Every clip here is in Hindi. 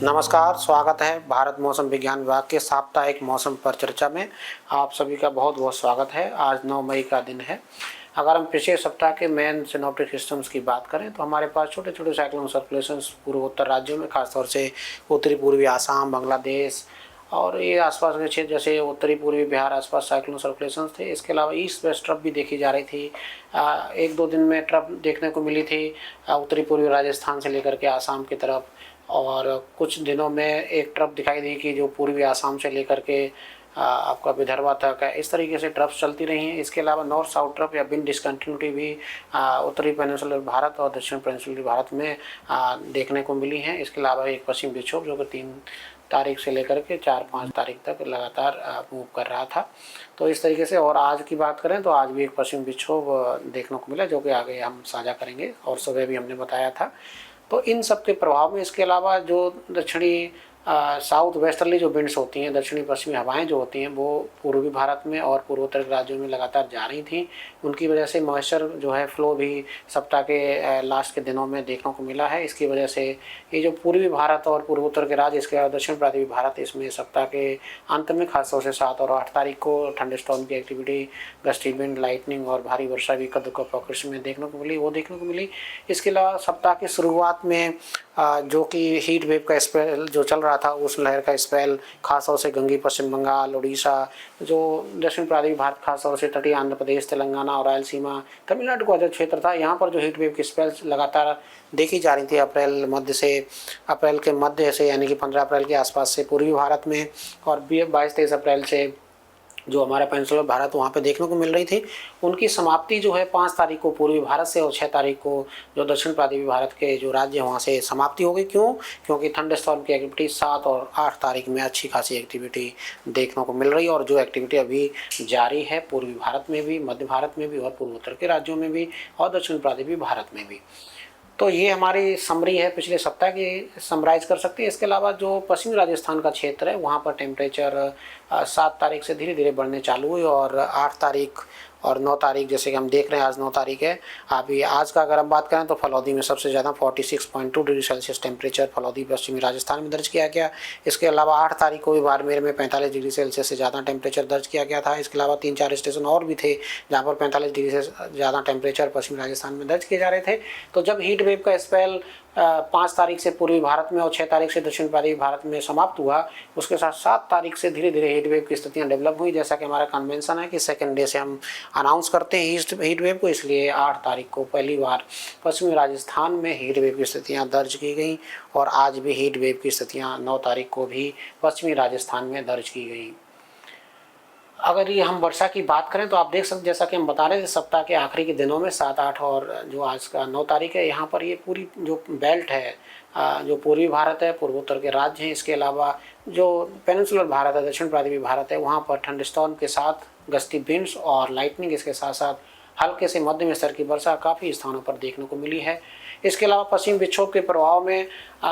नमस्कार, स्वागत है भारत मौसम विज्ञान विभाग के साप्ताहिक मौसम पर चर्चा में। आप सभी का बहुत बहुत स्वागत है। आज 9 मई का दिन है। अगर हम पिछले सप्ताह के मेन सिनोप्टिक सिस्टम्स की बात करें तो हमारे पास छोटे छोटे साइक्लोन सर्कुलेशंस पूर्वोत्तर राज्यों में, खासतौर से उत्तरी पूर्वी आसाम, बांग्लादेश और ये आसपास के क्षेत्र जैसे उत्तरी पूर्वी बिहार आसपास साइक्लोन सर्कुलेशंस थे। इसके अलावा ईस्ट वेस्ट ट्रफ भी देखी जा रही थी। एक दो दिन में ट्रफ देखने को मिली थी उत्तरी पूर्वी राजस्थान से लेकर के आसाम की तरफ, और कुछ दिनों में एक ट्रफ दिखाई दी कि जो पूर्वी आसाम से लेकर के आपका विदर्भा तक है। इस तरीके से ट्रफ चलती रही हैं। इसके अलावा नॉर्थ साउथ ट्रफ या विंड डिसकंटिन्यूटी भी उत्तरी पेनिनसुलर भारत और दक्षिण पेनिनसुलर भारत में देखने को मिली हैं। इसके अलावा एक पश्चिम विक्षोभ जो कि 3 तारीख से लेकर के 4-5 तारीख तक लगातार मूव कर रहा था। तो इस तरीके से, और आज की बात करें तो आज भी एक पश्चिम विक्षोभ देखने को मिला जो कि आगे हम साझा करेंगे, और सुबह भी हमने बताया था। तो इन सब के प्रभाव में इसके अलावा जो दक्षिणी साउथ वेस्टर्ली जो विंड्स होती हैं, दक्षिणी पश्चिमी हवाएं जो होती हैं, वो पूर्वी भारत में और पूर्वोत्तर राज्यों में लगातार जा रही थी। उनकी वजह से मॉइस्चर जो है फ्लो भी सप्ताह के लास्ट के दिनों में देखने को मिला है। इसकी वजह से ये जो पूर्वी भारत और पूर्वोत्तर के राज्य, इसके अलावा दक्षिण प्रांतीय भारत, इसमें सप्ताह के अंत में खासतौर से 7 और 8 तारीख को थंडरस्टॉर्म की एक्टिविटी, गस्टी विंड, लाइटनिंग और भारी वर्षा भी कद्दू पॉकेट्स में देखने को मिली। इसके अलावा सप्ताह की शुरुआत में जो कि हीट वेव का स्पेल जो चल रहा था, उस लहर का स्पेल खासतौर से गंगी पश्चिम बंगाल, उड़ीसा, जो दक्षिण प्रांतीय भारत खासतौर से तटीय आंध्र प्रदेश, तेलंगाना और रायलसीमा, तमिलनाडु का जो क्षेत्र था, यहाँ पर जो हीट वेव की स्पेल लगातार देखी जा रही थी अप्रैल के मध्य से, यानी कि 15 अप्रैल के आसपास से पूर्वी भारत में, और 22-23 अप्रैल से जो हमारा पेनिनसुलर भारत वहाँ पे देखने को मिल रही थी। उनकी समाप्ति जो है 5 तारीख को पूर्वी भारत से और 6 तारीख को जो दक्षिण प्रांतीय भारत के जो राज्य हैं वहाँ से समाप्ति हो गई। क्योंकि थंडरस्टॉर्म की एक्टिविटी 7 और 8 तारीख में अच्छी खासी एक्टिविटी देखने को मिल रही है, और जो एक्टिविटी अभी जारी है पूर्वी भारत में भी, मध्य भारत में भी, और पूर्वोत्तर के राज्यों में भी, और दक्षिण प्रांतीय भारत में भी। तो ये हमारी समरी है पिछले सप्ताह की, समराइज कर सकते हैं। इसके अलावा जो पश्चिमी राजस्थान का क्षेत्र है वहाँ पर टेम्परेचर 7 तारीख से धीरे धीरे बढ़ने चालू हुई, और 8 तारीख और 9 तारीख, जैसे कि हम देख रहे हैं आज 9 तारीख है, अभी आज का अगर हम बात करें तो फलौदी में सबसे ज़्यादा 46.2 डिग्री सेल्सियस टेम्परेचर फलौदी पश्चिमी राजस्थान में दर्ज किया गया। इसके अलावा 8 तारीख को भी बाड़मेर में 45 डिग्री सेल्सियस से ज़्यादा टेम्परेचर दर्ज किया गया था। इसके अलावा 3-4 स्टेशन और भी थे जहाँ पर 45 डिग्री से ज़्यादा टेम्परेचर पश्चिमी राजस्थान में दर्ज किए जा रहे थे। तो जब हीट वेव का स्पेल 5 तारीख से पूर्वी भारत में और 6 तारीख से दक्षिण प्रांतीय भारत में समाप्त हुआ, उसके साथ 7 तारीख से धीरे धीरे हीट वेव की स्थितियां डेवलप हुई। जैसा कि हमारा कन्वेंशन है कि सेकेंड डे से हम अनाउंस करते हैं हीट वेव को, इसलिए 8 तारीख को पहली बार पश्चिमी राजस्थान में हीट वेव की स्थितियाँ दर्ज की गई, और आज भी हीट वेव की स्थितियाँ 9 तारीख को भी पश्चिमी राजस्थान में दर्ज की गई। अगर ये हम वर्षा की बात करें तो आप देख सकते, जैसा कि हम बता रहे थे, सप्ताह के आखिरी के दिनों में 7, 8 और जो आज का 9 तारीख है, यहाँ पर ये पूरी जो बेल्ट है, जो पूर्वी भारत है, पूर्वोत्तर के राज्य हैं, इसके अलावा जो पेनिनसुलर भारत है, दक्षिण प्रांतीय भारत है, वहाँ पर थंडरस्टॉर्म के साथ गस्टी विंड्स और लाइटनिंग, इसके साथ साथ हल्के से मध्यम स्तर की वर्षा काफ़ी स्थानों पर देखने को मिली है। इसके अलावा पश्चिम विक्षोभ के प्रभाव में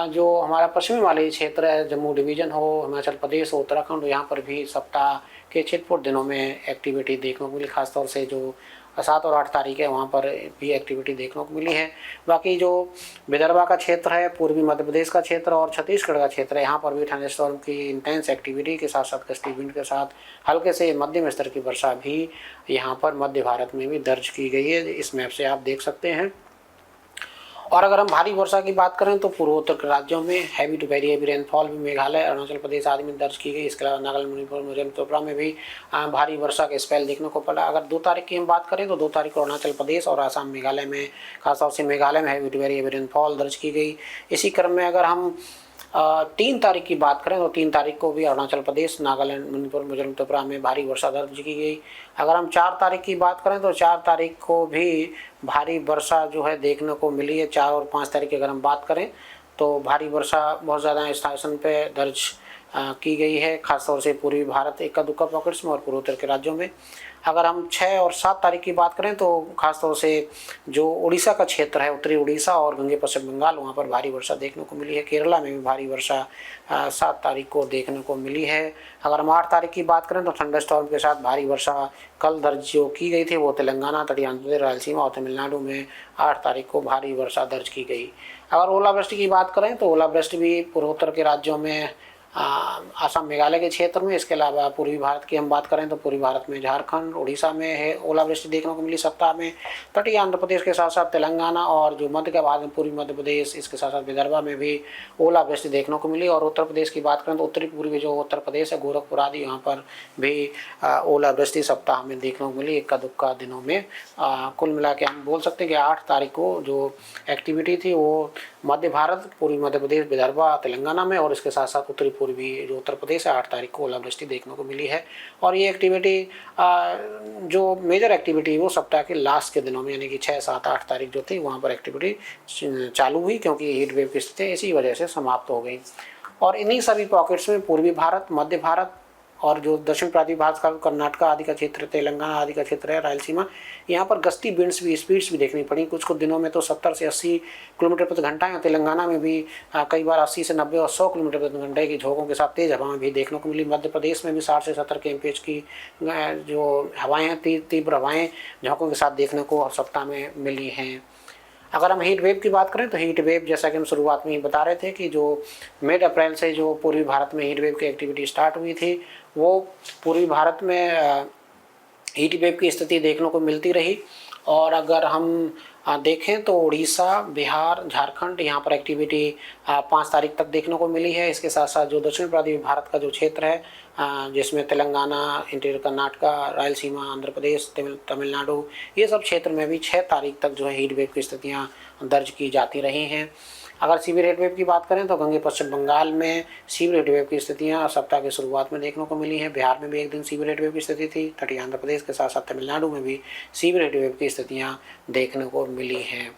जो हमारा पश्चिमी वाले क्षेत्र है, जम्मू डिवीज़न हो, हिमाचल प्रदेश हो, उत्तराखंड हो, यहाँ पर भी सप्ताह के छिटपुट दिनों में एक्टिविटी देखने को मिली। खासतौर से जो 7 और 8 तारीख है वहाँ पर भी एक्टिविटी देखने को मिली है। बाकी जो विदर्भा का क्षेत्र है, पूर्वी मध्य प्रदेश का क्षेत्र और छत्तीसगढ़ का क्षेत्र है, यहाँ पर भी थंडरस्टॉर्म की इंटेंस एक्टिविटी के साथ साथ गस्टी विंड के साथ हल्के से मध्यम स्तर की वर्षा भी यहाँ पर मध्य भारत में भी दर्ज की गई है। इस मैप से आप देख सकते हैं। और अगर हम भारी वर्षा की बात करें तो पूर्वोत्तर के राज्यों में heavy to very heavy rainfall भी मेघालय, अरुणाचल प्रदेश आदि में दर्ज की गई। इसके अलावा नागालैंड, मणिपुर, मिजोरम, त्रिपुरा में भी भारी वर्षा के स्पेल देखने को पड़ा। अगर 2 तारीख की हम बात करें तो 2 तारीख को अरुणाचल प्रदेश और आसाम, मेघालय में, खासतौर से मेघालय में heavy to very heavy rainfall दर्ज की गई। इसी क्रम में अगर हम 3 तारीख की बात करें तो 3 तारीख को भी अरुणाचल प्रदेश, नागालैंड, मणिपुर, मिजोरम, त्रिपुरा में भारी वर्षा दर्ज की गई। अगर हम 4 तारीख की बात करें तो 4 तारीख को भी भारी वर्षा जो है देखने को मिली है। 4 और 5 तारीख की अगर हम बात करें तो भारी वर्षा बहुत ज़्यादा स्टेशन पे दर्ज की गई है, खासतौर से पूर्वी भारत, इक्का दुक्का पॉकेट्स में, और पूर्वोत्तर के राज्यों में। अगर हम 6 और 7 तारीख की बात करें तो खासतौर से जो उड़ीसा का क्षेत्र है, उत्तरी उड़ीसा और गंगे पश्चिम बंगाल, वहाँ पर भारी वर्षा देखने को मिली है। केरला में भी भारी वर्षा 7 तारीख को देखने को मिली है। अगर हम 8 तारीख की बात करें तो थंडरस्टॉर्म के साथ भारी वर्षा कल दर्ज जो की गई थी वो तेलंगाना, तटीय आंध्र प्रदेश, रायलसीमा और तमिलनाडु में 8 तारीख को भारी वर्षा दर्ज की गई। अगर ओलावृष्टि की बात करें तो ओलावृष्टि भी पूर्वोत्तर के राज्यों में, आसाम मेघालय के क्षेत्र में, इसके अलावा पूर्वी भारत की हम बात करें तो पूर्वी भारत में झारखंड, उड़ीसा में है ओलावृष्टि देखने को मिली सप्ताह में। तटीय आंध्र प्रदेश के साथ साथ तेलंगाना और जो मध्य का भाग है पूर्वी मध्य प्रदेश, इसके साथ साथ विदर्भा में भी ओलावृष्टि देखने को मिली। और उत्तर प्रदेश की बात करें तो उत्तरी पूर्वी जो उत्तर प्रदेश है, गोरखपुर आदि, यहाँ पर भी ओलावृष्टि सप्ताह में देखने को मिली इक्का दुक्का दिनों में। कुल मिला के हम बोल सकते हैं कि 8 तारीख को जो एक्टिविटी थी वो मध्य भारत, पूर्वी मध्य प्रदेश, विदर्भा, तेलंगाना में और इसके साथ साथ उत्तरी पूर्वी जो उत्तर प्रदेश है 8 तारीख को ओलावृष्टि देखने को मिली है। और ये एक्टिविटी जो मेजर एक्टिविटी वो सप्ताह के लास्ट के दिनों में यानी कि 6, 7, 8 तारीख जो थी वहाँ पर एक्टिविटी चालू हुई, क्योंकि हीट वेव की स्थिति इसी वजह से समाप्त हो गई। और इन्हीं सभी पॉकेट्स में पूर्वी भारत, मध्य भारत और जो दक्षिण प्रांतीय भारत का कर्नाटक आदि का क्षेत्र, तेलंगाना आदि का क्षेत्र है, रायलसीमा, यहाँ पर गस्ती विंड्स भी, स्पीड्स भी देखनी पड़ी। कुछ दिनों में तो 70 से 80 किलोमीटर प्रति घंटा है। तेलंगाना में भी कई बार 80 से 90 और 100 किलोमीटर प्रति घंटे की झोंकों के साथ तेज हवाएं भी देखने को मिली। मध्य प्रदेश में भी 60 से 70 kmph की जो हवाएं हैं, तीव्र हवाएं झोंकों के साथ देखने को सप्ताह में मिली हैं। अगर हम हीट वेव की बात करें तो हीट वेव, जैसा कि हम शुरुआत में ही बता रहे थे कि जो मिड अप्रैल से जो पूर्वी भारत में हीट वेव की एक्टिविटी स्टार्ट हुई थी वो पूर्वी भारत में हीट वेव की स्थिति देखने को मिलती रही। और अगर हम देखें तो उड़ीसा, बिहार, झारखंड, यहाँ पर एक्टिविटी 5 तारीख तक देखने को मिली है। इसके साथ साथ जो दक्षिण प्रांतीय भारत का जो क्षेत्र है जिसमें तेलंगाना, इंटीरियर कर्नाटका, रायलसीमा, आंध्र प्रदेश, तमिलनाडु, ये सब क्षेत्र में भी 6 तारीख तक जो है हीट वेव की स्थितियाँ दर्ज की जाती रही हैं। अगर सीवियर हीट वेव की बात करें तो गंगे पश्चिम बंगाल में सीवियर हीट वेव की स्थितियाँ सप्ताह की शुरुआत में देखने को मिली हैं। बिहार में भी एक दिन सीवियर हीट वेव की स्थिति थी। तटीय आंध्र प्रदेश के साथ साथ तमिलनाडु में भी सीवियर हीट वेव की स्थितियाँ देखने को मिली हैं।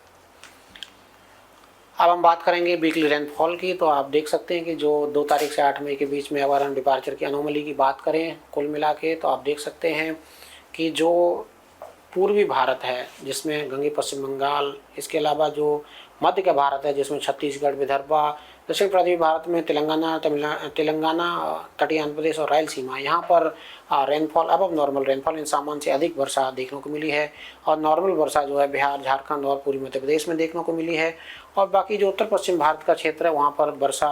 अब हम बात करेंगे वीकली रेनफॉल की। तो आप देख सकते हैं कि जो 2 तारीख से 8 मई के बीच में अगर हम डिपार्चर की अनोमली की बात करें कुल मिला के, तो आप देख सकते हैं कि जो पूर्वी भारत है जिसमें गंगे पश्चिम बंगाल, इसके अलावा जो मध्य का भारत है जिसमें छत्तीसगढ़, विदर्भा, दक्षिण पूर्वी भारत में तेलंगाना, तटीय आंध्र प्रदेश और रायलसीमा, यहाँ पर रेनफॉल अब नॉर्मल रेनफॉल, इन सामान्य से अधिक वर्षा देखने को मिली है। और नॉर्मल वर्षा जो है बिहार, झारखंड और पूर्वी मध्य प्रदेश में देखने को मिली है। और बाकी जो उत्तर पश्चिम भारत का क्षेत्र है वहाँ पर वर्षा,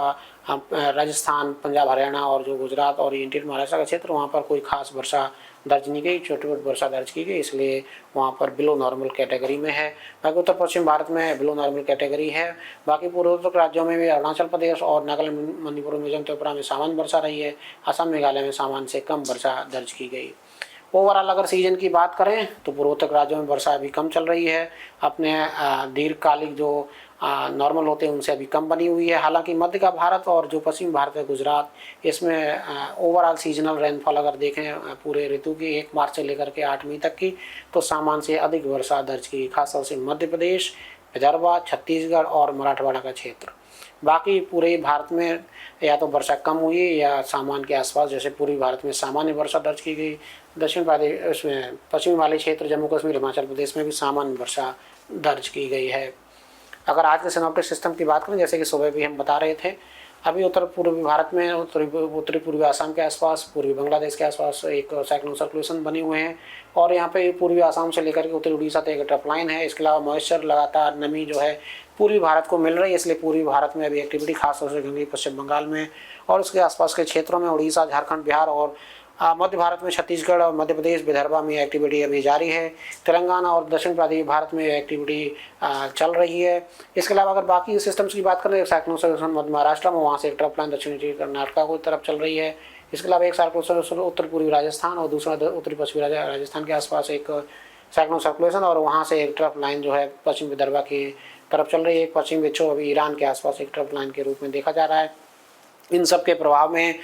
राजस्थान, पंजाब, हरियाणा और जो गुजरात और इंटीरियर महाराष्ट्र का क्षेत्र, वहाँ पर कोई खास वर्षा दर्ज नहीं गई, छोटी मोटी वर्षा दर्ज की गई, इसलिए वहाँ पर बिलो नॉर्मल कैटेगरी में है। बाकी उत्तर पश्चिम भारत में बिलो नॉर्मल कैटेगरी है। बाकी पूर्वोत्तर राज्यों में भी अरुणाचल प्रदेश और नागालैंड, मणिपुर, मिजोरम, त्रिपुरा में सामान्य वर्षा रही है। असम, मेघालय में सामान्य से कम वर्षा दर्ज की गई। ओवरऑल अगर सीजन की बात करें तो पूर्वोत्तर राज्यों में वर्षा अभी कम चल रही है, अपने दीर्घकालिक जो नॉर्मल होते हैं उनसे अभी कम बनी हुई है। हालांकि मध्य का भारत और जो पश्चिम भारत है, गुजरात, इसमें ओवरऑल सीजनल रेनफॉल अगर देखें पूरे ऋतु की 1 मार्च से लेकर के 8 मई तक की, तो सामान्य से अधिक वर्षा दर्ज की, खासतौर से मध्य प्रदेश, विदर्भा, छत्तीसगढ़ और मराठवाड़ा का क्षेत्र। बाकी पूरे भारत में या तो वर्षा कम हुई या सामान्य के आसपास, जैसे पूर्वी भारत में सामान्य वर्षा दर्ज की गई। दक्षिण प्रदेश में पश्चिमी वाले क्षेत्र, जम्मू कश्मीर, हिमाचल प्रदेश में भी सामान्य वर्षा दर्ज की गई है। अगर आज के सिनॉप्टिक सिस्टम की बात करें, जैसे कि सुबह भी हम बता रहे थे, अभी उत्तर पूर्वी भारत में उत्तरी पूर्वी आसाम के आसपास, पूर्वी बांग्लादेश के आसपास एक साइक्लोन सर्कुलेशन बने हुए हैं। और यहाँ पे पूर्वी आसाम से लेकर के उत्तरी उड़ीसा तक एक ट्रफ लाइन है। इसके अलावा मॉइस्चर, लगातार नमी जो है पूर्वी भारत को मिल रही है, इसलिए पूर्वी भारत में अभी एक्टिविटी खासतौर से गंगे पश्चिम बंगाल में और उसके आसपास के क्षेत्रों में, उड़ीसा, झारखंड, बिहार और मध्य भारत में छत्तीसगढ़ और मध्य प्रदेश, विदर्भा में एक्टिविटी अभी जारी है। तेलंगाना और दक्षिण प्रांतीय भारत में एक्टिविटी चल रही है। इसके अलावा अगर बाकी सिस्टम्स की बात करें, एक साइक्लोन सर्कुलेशन मध्य महाराष्ट्र में, वहाँ से एक ट्रफ लाइन दक्षिणी कर्नाटका की तरफ चल रही है। इसके अलावा एक साइक्लोन सर्कुलेशन उत्तर पूर्वी राजस्थान और दूसरा उत्तरी पश्चिमी राजस्थान के आसपास एक साइक्लोन सर्कुलेशन, और वहाँ से एक ट्रफ लाइन जो है पश्चिम विदर्भा की तरफ चल रही है। एक पश्चिम विक्षोभ अभी ईरान के आसपास एक ट्रफ लाइन के रूप में देखा जा रहा है। इन सब के प्रभाव में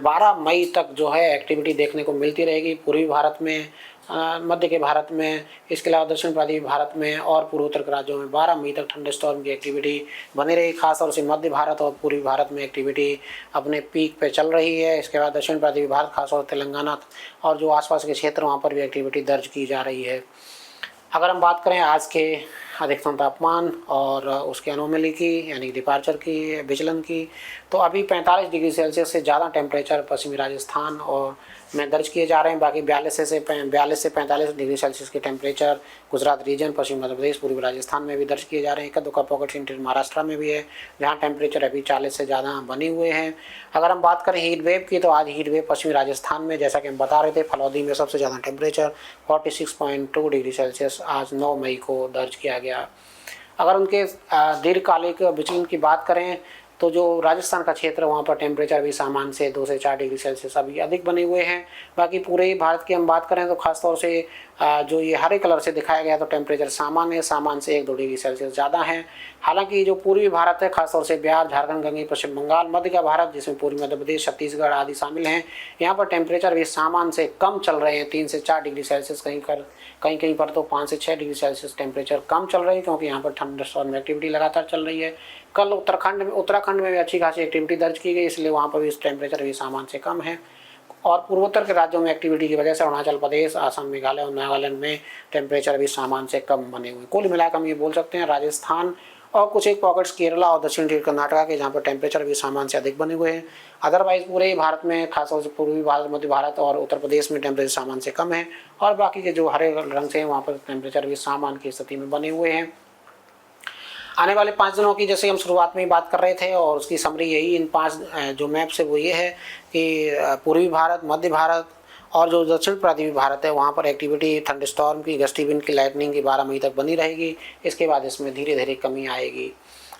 12 मई तक जो है एक्टिविटी देखने को मिलती रहेगी। पूर्वी भारत में मध्य के भारत में, इसके अलावा दक्षिण पूर्वी भारत में और पूर्वोत्तर के राज्यों में 12 मई तक थंडर स्टॉर्म की एक्टिविटी बनी रही। खासतौर से मध्य भारत और पूर्वी भारत में एक्टिविटी अपने पीक पे चल रही है। इसके बाद दक्षिण पूर्वी भारत, खासतौर तेलंगाना और जो आसपास के क्षेत्र वहाँ पर भी एक्टिविटी दर्ज की जा रही है। अगर हम बात करें आज के अधिकतम तापमान और उसके एनोमली की, यानी डिपार्चर की, विचलन की, तो अभी 45 डिग्री सेल्सियस से ज़्यादा टेम्परेचर पश्चिमी राजस्थान और में दर्ज किए जा रहे हैं। बाकी 42 से 45 डिग्री सेल्सियस के टेम्परेचर गुजरात रीजन, पश्चिमी मध्य प्रदेश, पूर्वी राजस्थान में भी दर्ज किए जा रहे हैं। एक दो का पॉकेट इंटीरियर महाराष्ट्र में भी है जहाँ टेम्परेचर अभी 40 से ज़्यादा बने हुए हैं। अगर हम बात करें हीट वेव की, तो आज हीट वेव पश्चिमी राजस्थान में, जैसा कि हम बता रहे थे, फलौदी में सबसे ज़्यादा टेम्परेचर 46.2 डिग्री सेल्सियस आज 9 मई को दर्ज किया गया। अगर उनके दीर्घकालिक विचलन की बात करें तो जो राजस्थान का क्षेत्र, वहाँ पर टेम्परेचर भी सामान्य से 2 से 4 डिग्री सेल्सियस अभी अधिक बने हुए हैं। बाकी पूरे भारत की हम बात करें तो खासतौर से जो ये हरे कलर से दिखाया गया, तो टेम्परेचर सामान्य से 1-2 डिग्री सेल्सियस ज़्यादा है। हालांकि जो पूर्वी भारत है, खासतौर से बिहार, झारखंड, गंगे, पश्चिम बंगाल, मध्य का भारत जिसमें पूर्वी मध्य प्रदेश, छत्तीसगढ़ आदि शामिल हैं, यहाँ पर टेम्परेचर भी सामान्य से कम चल रहे हैं। 3 से 4 डिग्री सेल्सियस, कहीं पर तो 5 से 6 डिग्री सेल्सियस टेम्परेचर कम चल रहे हैं, क्योंकि यहाँ पर थंडर स्टॉर्म एक्टिविटी लगातार चल रही है। कल उत्तराखंड में भी अच्छी खासी एक्टिविटी दर्ज की गई, इसलिए वहाँ पर भी टेम्परेचर भी सामान्य से कम है। और पूर्वोत्तर के राज्यों में एक्टिविटी की वजह से अरुणाचल प्रदेश, असम, मेघालय और नागालैंड में टेम्परेचर भी सामान्य से कम बने हुए। कुल मिलाकर हम ये बोल सकते हैं राजस्थान और कुछ एक पॉकेट्स केरला और दक्षिण कर्नाटका के, जहाँ पर टेम्परेचर भी सामान्य से अधिक बने हुए हैं। अदरवाइज पूरे भारत में, खासतौर से पूर्वी भारत, मध्य भारत और उत्तर प्रदेश में टेम्परेचर सामान्य से कम है। और बाकी के जो हरे रंग से हैं, वहाँ पर टेम्परेचर भी सामान्य की स्थिति में बने हुए हैं। आने वाले 5 दिनों की जैसे हम शुरुआत में ही बात कर रहे थे, और उसकी समरी यही इन 5 जो मैप से वो ये है कि पूर्वी भारत, मध्य भारत और जो दक्षिण पूर्वी भारत है, वहाँ पर एक्टिविटी थंडरस्टॉर्म की, गस्टी विंड की, लाइटनिंग की 12 मई तक बनी रहेगी। इसके बाद इसमें धीरे धीरे कमी आएगी।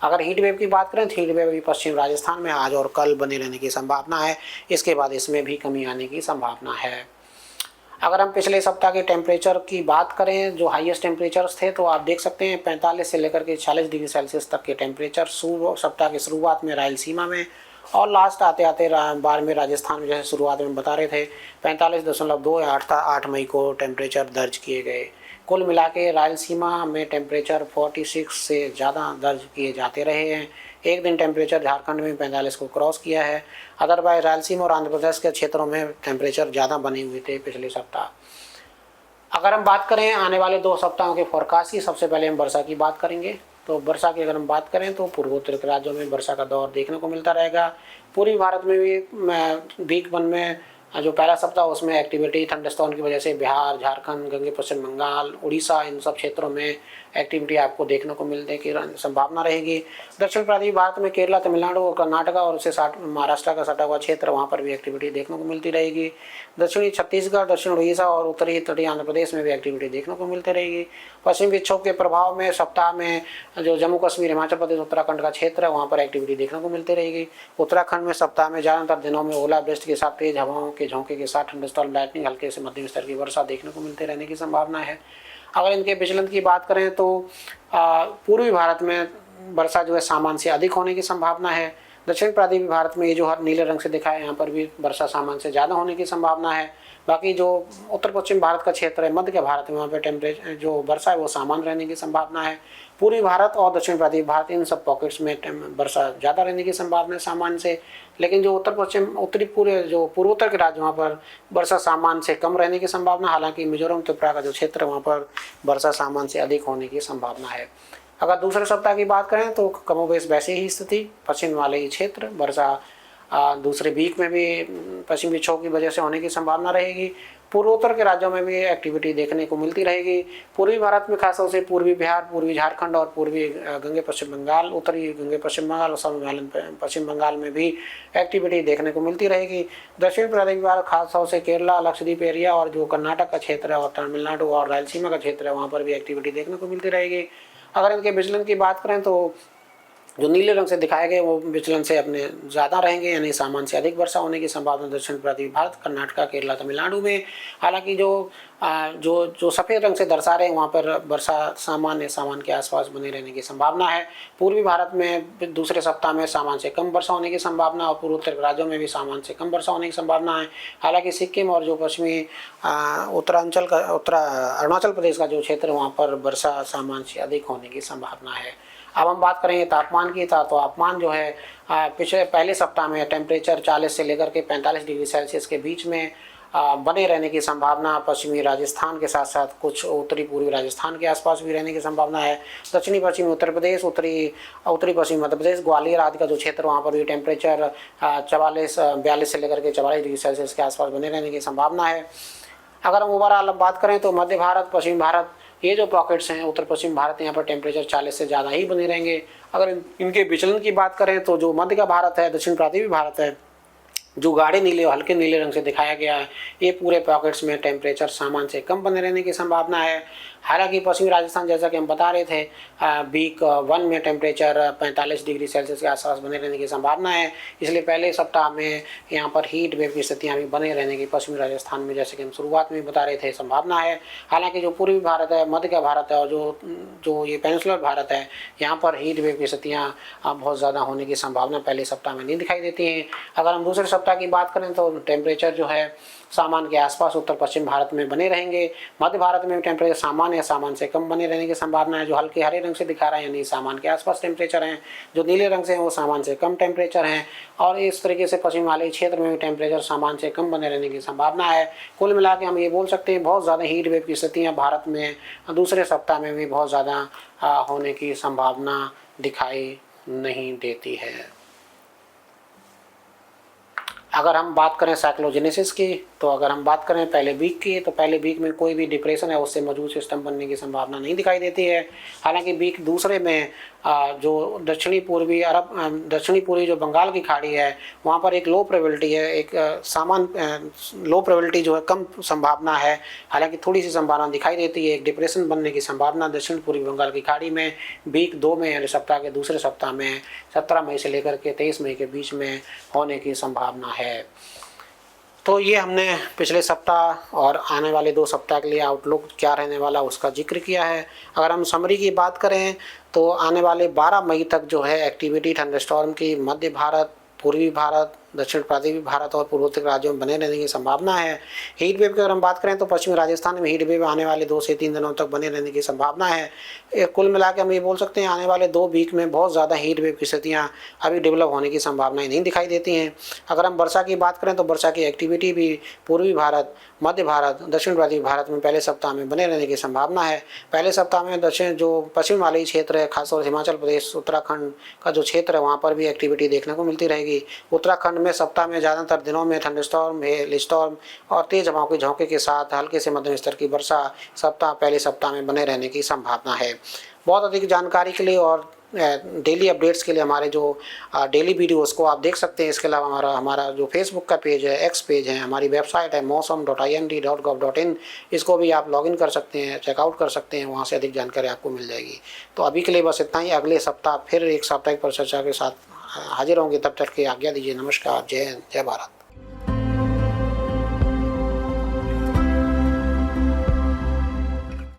अगर हीट वेव की बात करें तो हीट वेव भी पश्चिम राजस्थान में आज और कल बने रहने की संभावना है। इसके बाद इसमें भी कमी आने की संभावना है। अगर हम पिछले सप्ताह के टेम्परेचर की बात करें, जो हाईएस्ट टेम्परेचर्स थे, तो आप देख सकते हैं 45 से लेकर के 40 डिग्री सेल्सियस तक के टेम्परेचर सप्ताह की शुरुआत में रायलसीमा में, और लास्ट आते आते बाड़मेर राजस्थान में, जैसे शुरुआत में बता रहे थे, 45.2 या 8 मई को टेम्परेचर दर्ज किए गए। कुल मिला के रायलसीमा में टेम्परेचर 46 से ज़्यादा दर्ज किए जाते रहे हैं। एक दिन टेम्परेचर झारखंड में 45 को क्रॉस किया है। अदरवाइज रायलसीमा और आंध्र प्रदेश के क्षेत्रों में टेम्परेचर ज़्यादा बने हुए थे पिछले सप्ताह। अगर हम बात करें आने वाले 2 सप्ताहों के फोरकास्ट की, सबसे पहले हम वर्षा की बात करेंगे। तो वर्षा की अगर हम बात करें तो पूर्वोत्तर के राज्यों में वर्षा का दौर देखने को मिलता रहेगा। पूर्वी भारत में भी वीक 1 में जो पहला सप्ताह, उसमें एक्टिविटी थंडरस्टॉर्म की वजह से बिहार, झारखंड, गंगे पश्चिम बंगाल, उड़ीसा, इन सब क्षेत्रों में एक्टिविटी आपको देखने को मिलने की संभावना रहेगी। दक्षिण पूर्वी भारत में केरला, तमिलनाडु और कर्नाटका और उससे महाराष्ट्र का सटा हुआ क्षेत्र, वहाँ पर भी एक्टिविटी देखने को मिलती रहेगी। दक्षिणी छत्तीसगढ़, दक्षिण उड़ीसा और उत्तरी तटीय आंध्र प्रदेश में भी एक्टिविटी देखने को मिलती रहेगी। पश्चिमी विक्षोभ के प्रभाव में सप्ताह में जो जम्मू कश्मीर, हिमाचल प्रदेश, उत्तराखंड का क्षेत्र है, वहाँ पर एक्टिविटी देखने को मिलती रहेगी। उत्तराखंड में सप्ताह में ज़्यादातर दिनों में ओलावृष्टि के साथ तेज हवाओं के झोंके के साथ थंडरस्टॉर्म, लाइटनिंग, हल्के से मध्यम स्तर की वर्षा देखने को मिलते रहने की संभावना है। अगर इनके विचलन की बात करें तो पूर्वी भारत में वर्षा जो है सामान्य से अधिक होने की संभावना है। दक्षिण पूर्वी भारत में ये जो नीले रंग से दिखा है, यहाँ पर भी वर्षा सामान्य से ज़्यादा होने की संभावना है। बाकी जो उत्तर पश्चिम भारत का क्षेत्र है, मध्य के भारत में, वहाँ पर टेम्परेचर जो वर्षा है वो सामान्य रहने की संभावना है। पूर्वी भारत और दक्षिण पूर्वी भारत, इन सब पॉकेट्स में वर्षा ज़्यादा रहने की संभावना है सामान्य से। लेकिन जो पूर्वोत्तर के राज्य, वहाँ पर वर्षा सामान्य से कम रहने की संभावना। हालांकि मिजोरम, त्रिपुरा का जो क्षेत्र है, वहाँ पर वर्षा सामान्य से अधिक होने की संभावना है। अगर दूसरे सप्ताह की बात करें तो कमोबेश वैसे ही स्थिति, पश्चिम वाले ही क्षेत्र, वर्षा दूसरे वीक में भी पश्चिमी विक्षोभ की वजह से होने की संभावना रहेगी। पूर्वोत्तर के राज्यों में भी एक्टिविटी देखने को मिलती रहेगी। पूर्वी भारत में खासतौर से पूर्वी बिहार, पूर्वी झारखंड और पूर्वी गंगे पश्चिम बंगाल, उत्तरी गंगे पश्चिम बंगाल और सब पश्चिम बंगाल में भी एक्टिविटी देखने को मिलती रहेगी। दक्षिण पूर्वी भारत, खासतौर से केरला, लक्षद्वीप एरिया और जो कर्नाटक का क्षेत्र है और तमिलनाडु और रायलसीमा का क्षेत्र है, वहाँ पर भी एक्टिविटी देखने को मिलती रहेगी। अगर इनके विचलन की बात करें तो जो नीले रंग से दिखाए गए वो विचलन से अपने ज़्यादा रहेंगे, यानी सामान्य से अधिक वर्षा होने की संभावना दक्षिण पूर्वी भारत, कर्नाटक, केरला, तमिलनाडु में। हालांकि जो सफ़ेद रंग से दर्शा रहे हैं वहाँ पर वर्षा सामान्य के आसपास बने रहने की संभावना है। पूर्वी भारत में दूसरे सप्ताह में सामान्य से कम वर्षा होने की संभावना, और पूर्वोत्तर राज्यों में भी सामान्य से कम वर्षा होने की संभावना है। हालांकि सिक्किम और जो पश्चिमी अरुणाचल प्रदेश का जो क्षेत्र है वहाँ पर वर्षा सामान्य से अधिक होने की संभावना है। अब हम बात करेंगे तापमान की, तो तापमान जो है पहले सप्ताह में टेम्परेचर 40 से लेकर के 45 डिग्री सेल्सियस के बीच में बने रहने की संभावना। पश्चिमी राजस्थान के साथ साथ कुछ उत्तरी पूर्वी राजस्थान के आसपास भी रहने की संभावना है। दक्षिणी पश्चिमी उत्तर प्रदेश, उत्तरी पश्चिमी मध्य प्रदेश, ग्वालियर आदि का जो क्षेत्र वहाँ पर भी टेम्परेचर 42 से लेकर के 44 डिग्री सेल्सियस के आसपास बने रहने की संभावना है। अगर हम ओवरऑल बात करें तो मध्य भारत, पश्चिम भारत, ये जो पॉकेट्स हैं उत्तर पश्चिम भारत, यहाँ पर टेम्परेचर 40 से ज़्यादा ही बने रहेंगे। अगर इनके विचलन की बात करें तो जो मध्य का भारत है, दक्षिण प्रांतीय भारत है, जो गाढ़े नीले और हल्के नीले रंग से दिखाया गया है, ये पूरे पॉकेट्स में टेम्परेचर सामान्य से कम बने रहने की संभावना है। हालांकि पश्चिमी राजस्थान, जैसा कि हम बता रहे थे, वीक 1 में टेम्परेचर 45 डिग्री सेल्सियस के आसपास बने रहने की संभावना है। इसलिए पहले सप्ताह में यहाँ पर हीट वेव की स्थितियाँ भी बने रहने की पश्चिमी राजस्थान में, जैसे कि हम शुरुआत में बता रहे थे, संभावना है। हालांकि जो पूर्वी भारत है, मध्य का भारत है और जो ये पेनिनसुलर भारत है, यहाँ पर हीट वेव की स्थितियाँ बहुत ज़्यादा होने की संभावना पहले सप्ताह में नहीं दिखाई देती हैं। अगर हम दूसरे सप्ताह की बात करें तो टेम्परेचर जो है सामान्य के आसपास उत्तर पश्चिम भारत में बने रहेंगे। मध्य भारत में टेम्परेचर सामान्य या सामान्य से कम बने रहने की संभावना है। जो हल्के हरे रंग से दिखा रहे हैं यानी सामान्य के आसपास टेम्परेचर हैं, जो नीले रंग से हैं वो सामान्य से कम टेम्परेचर हैं। और इस तरीके से पश्चिम हिमालयी क्षेत्र में भी टेम्परेचर सामान्य से कम बने रहने की संभावना है। कुल मिला के हम ये बोल सकते हैं बहुत ज़्यादा हीट वेव की स्थितियाँ भारत में दूसरे सप्ताह में भी बहुत ज़्यादा होने की संभावना दिखाई नहीं देती है। अगर हम बात करें साइक्लोजेनेसिस की, तो अगर हम बात करें पहले वीक की, तो पहले वीक में कोई भी डिप्रेशन है उससे मजबूत सिस्टम बनने की संभावना नहीं दिखाई देती है। हालांकि वीक दूसरे में जो दक्षिणी पूर्वी जो बंगाल की खाड़ी है वहाँ पर एक लो प्रोबेबिलिटी है, एक लो प्रोबेबिलिटी जो है, कम संभावना है। हालांकि थोड़ी सी संभावना दिखाई देती है एक डिप्रेशन बनने की संभावना दक्षिण पूर्वी बंगाल की खाड़ी में वीक 2 में, यानी सप्ताह के दूसरे सप्ताह में 17 मई से लेकर के 23 मई के बीच में होने की संभावना है। तो ये हमने पिछले सप्ताह और आने वाले 2 सप्ताह के लिए आउटलुक क्या रहने वाला उसका जिक्र किया है। अगर हम समरी की बात करें तो आने वाले 12 मई तक जो है एक्टिविटी थंडरस्टॉर्म की मध्य भारत, पूर्वी भारत, दक्षिण प्रांतीय भारत और पूर्वोत्तर राज्यों में बने रहने की संभावना है। हीट वेव की अगर हम बात करें तो पश्चिमी राजस्थान में हीट वेव आने वाले 2 से 3 दिनों तक बने रहने की संभावना है। कुल मिला के हम ये बोल सकते हैं आने वाले 2 वीक में बहुत ज़्यादा हीट वेव की स्थितियाँ अभी डेवलप होने की संभावनाएं नहीं दिखाई देती हैं। अगर हम वर्षा की बात करें तो वर्षा की एक्टिविटी भी पूर्वी भारत, मध्य भारत, दक्षिण प्रांतीय भारत में पहले सप्ताह में बने रहने की संभावना है। पहले सप्ताह में जो पश्चिम वाली क्षेत्र है, खासतौर हिमाचल प्रदेश, उत्तराखंड का जो क्षेत्र है वहाँ पर भी एक्टिविटी देखने को मिलती रहेगी। उत्तराखंड में सप्ताह में ज़्यादातर दिनों में थंडरस्टॉर्म, हेल स्टॉर्म और तेज हवाओं के झोंके के साथ हल्के से मध्यम स्तर की वर्षा पहले सप्ताह में बने रहने की संभावना है। बहुत अधिक जानकारी के लिए और डेली अपडेट्स के लिए हमारे जो डेली वीडियोस को आप देख सकते हैं। इसके अलावा हमारा जो फेसबुक का पेज है, एक्स पेज है, हमारी वेबसाइट है mosam.ind.gov.in, इसको भी आप लॉगिन कर सकते हैं, चेकआउट कर सकते हैं, वहाँ से अधिक जानकारी आपको मिल जाएगी। तो अभी के लिए बस इतना ही। अगले सप्ताह फिर एक साप्ताहिक परिचर्चा के साथ हाजिर होंगे। तब तक की आज्ञा दीजिए। नमस्कार, जय हिंद, जय भारत।